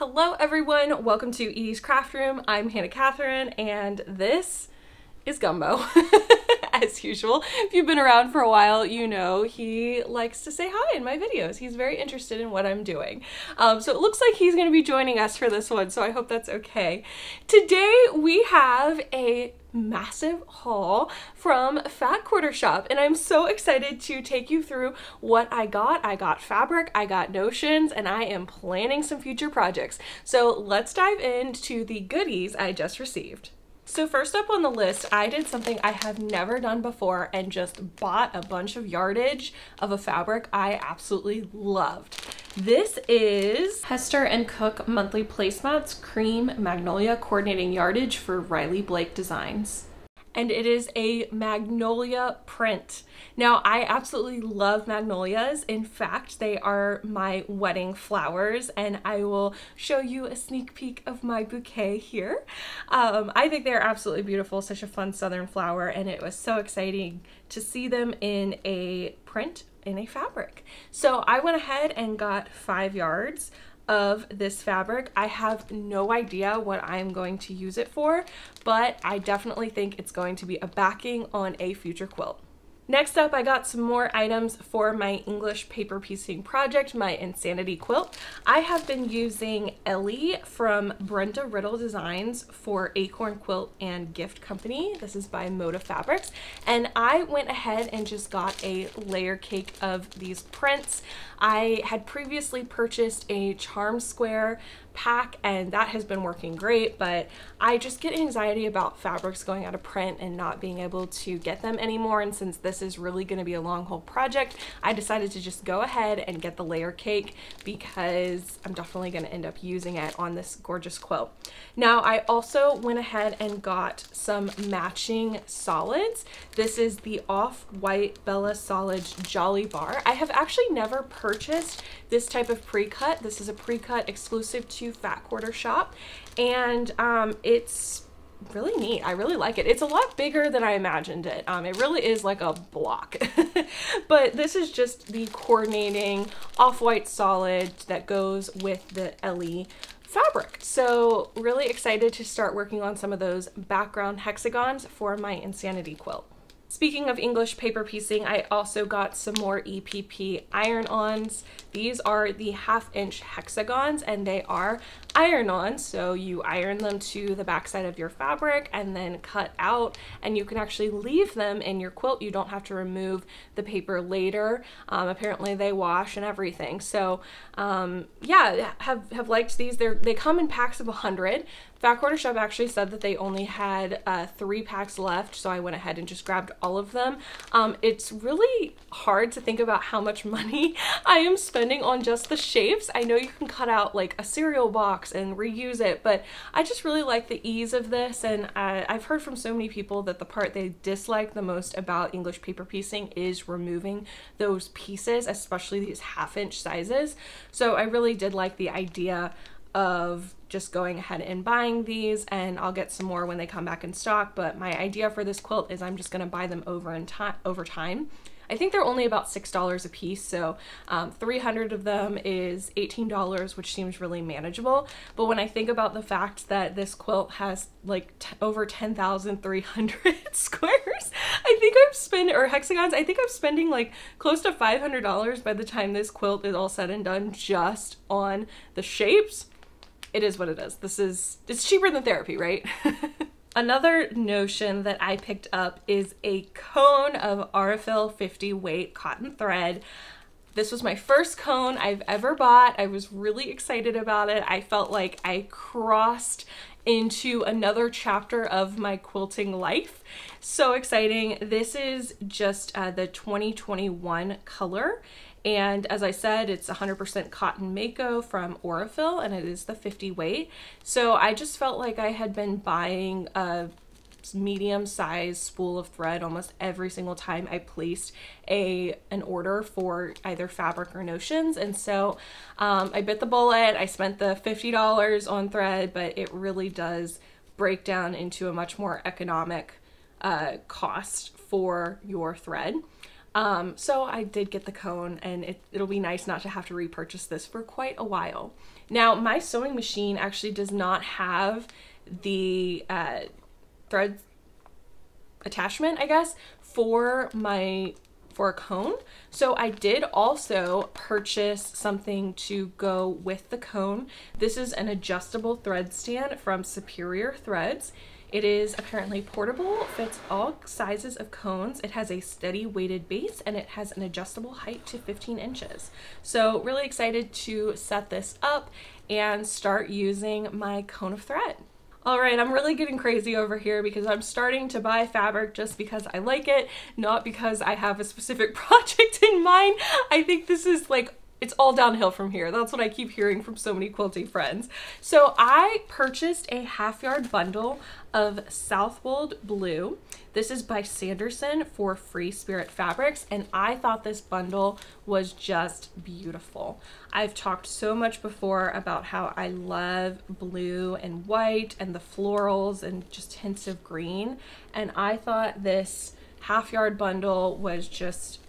Hello everyone, welcome to Edie's Craft Room. I'm Hannah Catherine and this is Gumbo. As usual, if you've been around for a while, you know he likes to say hi in my videos. He's very interested in what I'm doing. So it looks like he's going to be joining us for this one, so I hope that's okay. Today we have a massive haul from Fat Quarter Shop, and I'm so excited to take you through what I got. I got fabric, I got notions, and I am planning some future projects. So let's dive into the goodies I just received. So first up on the list, I did something I have never done before and just bought a bunch of yardage of a fabric I absolutely loved. This is Hester & Cook Monthly Placemats Cream Magnolia Coordinating Yardage for Riley Blake Designs. And it is a magnolia print. Now, I absolutely love magnolias. In fact, they are my wedding flowers, and I will show you a sneak peek of my bouquet here. I think they're absolutely beautiful, such a fun southern flower, and it was so exciting to see them in a print in a fabric. So I went ahead and got 5 yards of this fabric. I have no idea what I'm going to use it for, but I definitely think it's going to be a backing on a future quilt. Next up, I got some more items for my English paper piecing project, my Insanity quilt. I have been using Ellie from Brenda Riddle Designs for Acorn Quilt and Gift Company. This is by Moda Fabrics, and I went ahead and just got a layer cake of these prints. I had previously purchased a charm square pack and that has been working great, but I just get anxiety about fabrics going out of print and not being able to get them anymore, and since this is really going to be a long haul project, I decided to just go ahead and get the layer cake because I'm definitely going to end up using it on this gorgeous quilt. Now, I also went ahead and got some matching solids. This is the Off-White Bella Solids Jolly Bar. I have actually never purchased this type of pre-cut. This is a pre-cut exclusive to Fat Quarter Shop, and it's really neat. I really like it. It's a lot bigger than I imagined it. It really is like a block. But this is just the coordinating off-white solid that goes with the Ellie fabric. So really excited to start working on some of those background hexagons for my Insanity quilt. Speaking of English paper piecing, I also got some more EPP iron-ons. These are the 1/2 inch hexagons, and they are iron-on, so you iron them to the backside of your fabric and then cut out, and you can actually leave them in your quilt. You don't have to remove the paper later. Apparently they wash and everything. So yeah, have liked these. They come in packs of 100. Fat Quarter Shop actually said that they only had 3 packs left, so I went ahead and just grabbed all of them. It's really hard to think about how much money I am spending on just the shapes. I know you can cut out like a cereal box and reuse it, but I just really like the ease of this, and I've heard from so many people that the part they dislike the most about English paper piecing is removing those pieces, especially these 1/2 inch sizes. So I really did like the idea of just going ahead and buying these, and I'll get some more when they come back in stock, but my idea for this quilt is I'm just going to buy them over time. I think they're only about $6 a piece, so 300 of them is $18, which seems really manageable. But when I think about the fact that this quilt has like over 10,300 squares, I think I'm spending, or hexagons, I think I'm spending like close to $500 by the time this quilt is all said and done just on the shapes. It is what it is. It's cheaper than therapy, right? Another notion that I picked up is a cone of Aurifil 50 weight cotton thread. This was my first cone I've ever bought. I was really excited about it. I felt like I crossed into another chapter of my quilting life. So exciting. This is just the 2021 color. And as I said, it's 100% cotton Mako from Aurifil, and it is the 50 weight. So I just felt like I had been buying a medium-sized spool of thread almost every single time I placed an order for either fabric or notions. And so I bit the bullet. I spent the $50 on thread, but it really does break down into a much more economic cost for your thread. So I did get the cone, and it'll be nice not to have to repurchase this for quite a while. Now, my sewing machine actually does not have the thread attachment, I guess, for a cone. So I did also purchase something to go with the cone. This is an adjustable thread stand from Superior Threads. It is apparently portable, fits all sizes of cones. It has a steady weighted base, and it has an adjustable height to 15 inches. So really excited to set this up and start using my cone of thread. All right, I'm really getting crazy over here because I'm starting to buy fabric just because I like it, not because I have a specific project in mind. I think this is like, it's all downhill from here. That's what I keep hearing from so many quilting friends. So I purchased a half-yard bundle of Southwold blue. This is by Sanderson for Free Spirit Fabrics, and I thought this bundle was just beautiful. I've talked so much before about how I love blue and white and the florals and just hints of green, and I thought this half-yard bundle was just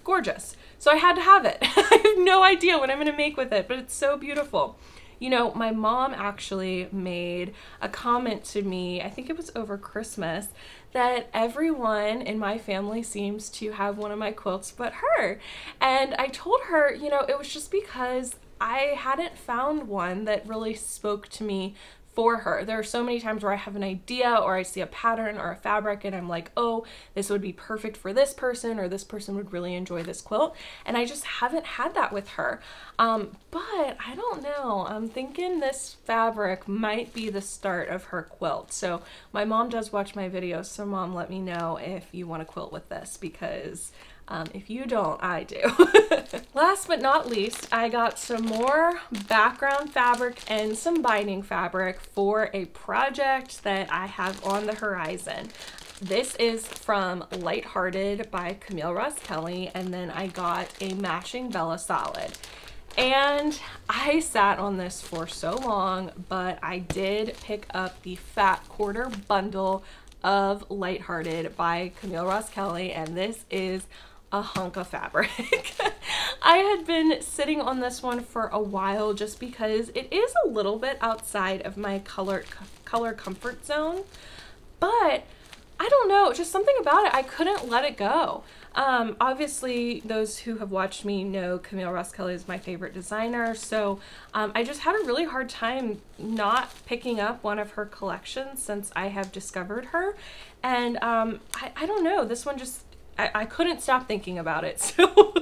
gorgeous. So I had to have it. I have no idea what I'm gonna make with it, but it's so beautiful. You know, my mom actually made a comment to me, I think it was over Christmas, that everyone in my family seems to have one of my quilts but her. And I told her, you know, it was just because I hadn't found one that really spoke to me for her. There are so many times where I have an idea or I see a pattern or a fabric and I'm like, oh, this would be perfect for this person, or this person would really enjoy this quilt. And I just haven't had that with her. But I don't know. I'm thinking this fabric might be the start of her quilt. So my mom does watch my videos. So Mom, let me know if you want to quilt with this, because if you don't, I do. Last but not least, I got some more background fabric and some binding fabric for a project that I have on the horizon. This is from Lighthearted by Camille Roskelley, and then I got a matching Bella Solid. And I sat on this for so long, but I did pick up the Fat Quarter bundle of Lighthearted by Camille Roskelley, and this is a hunk of fabric. I had been sitting on this one for a while just because it is a little bit outside of my color comfort zone, but I don't know, just something about it, I couldn't let it go. Obviously those who have watched me know Camille Roskelley is my favorite designer, so I just had a really hard time not picking up one of her collections since I have discovered her. And I don't know, this one just, I couldn't stop thinking about it, so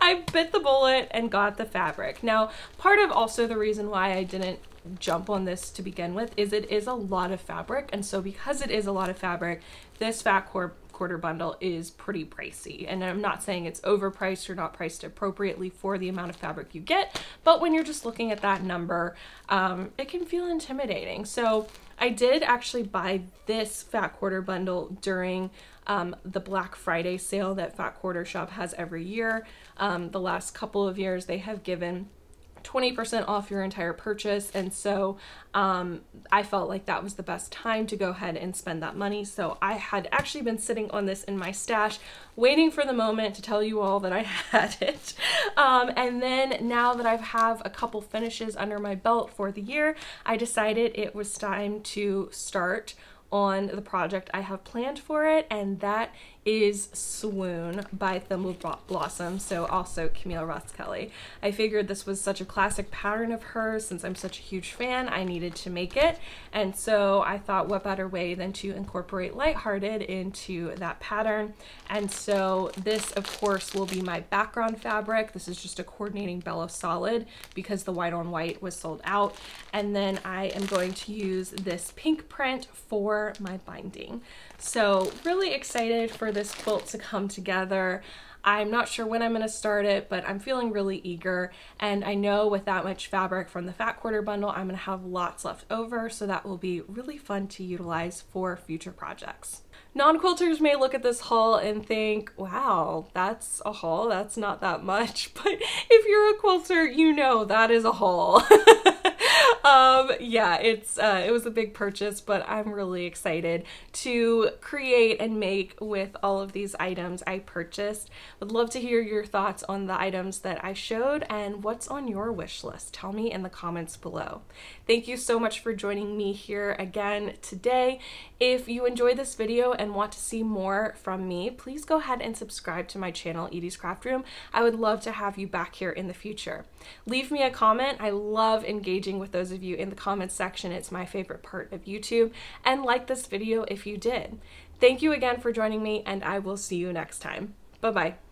I bit the bullet and got the fabric. Now, part of also the reason why I didn't jump on this to begin with is it is a lot of fabric, and so because it is a lot of fabric, this Fat Quarter bundle is pretty pricey. And I'm not saying it's overpriced or not priced appropriately for the amount of fabric you get, but when you're just looking at that number, it can feel intimidating. So I did actually buy this Fat Quarter bundle during the Black Friday sale that Fat Quarter Shop has every year. The last couple of years they have given 20% off your entire purchase, and so I felt like that was the best time to go ahead and spend that money. So I had actually been sitting on this in my stash waiting for the moment to tell you all that I had it, and then now that I have a couple finishes under my belt for the year, I decided it was time to start on the project I have planned for it, and that is Swoon by Thimble Blossom, so also Camille Roskelley. I figured this was such a classic pattern of hers. Since I'm such a huge fan, I needed to make it, and so I thought what better way than to incorporate Lighthearted into that pattern. And so this of course will be my background fabric. This is just a coordinating Bella Solid because the white on white was sold out, and then I am going to use this pink print for my binding. So really excited for this quilt to come together. I'm not sure when I'm going to start it, but I'm feeling really eager, and I know with that much fabric from the Fat Quarter bundle I'm going to have lots left over, so that will be really fun to utilize for future projects. Non-quilters may look at this haul and think, wow, that's a haul, that's not that much, but if you're a quilter, you know that is a haul. yeah, it was a big purchase, but I'm really excited to create and make with all of these items I purchased. Would love to hear your thoughts on the items that I showed and what's on your wish list. Tell me in the comments below. Thank you so much for joining me here again today. If you enjoyed this video and want to see more from me, please go ahead and subscribe to my channel, Edie's Craft Room. I would love to have you back here in the future. Leave me a comment. I love engaging with those of you in the comments section. It's my favorite part of YouTube. And like this video if you did. Thank you again for joining me, and I will see you next time. Bye-bye.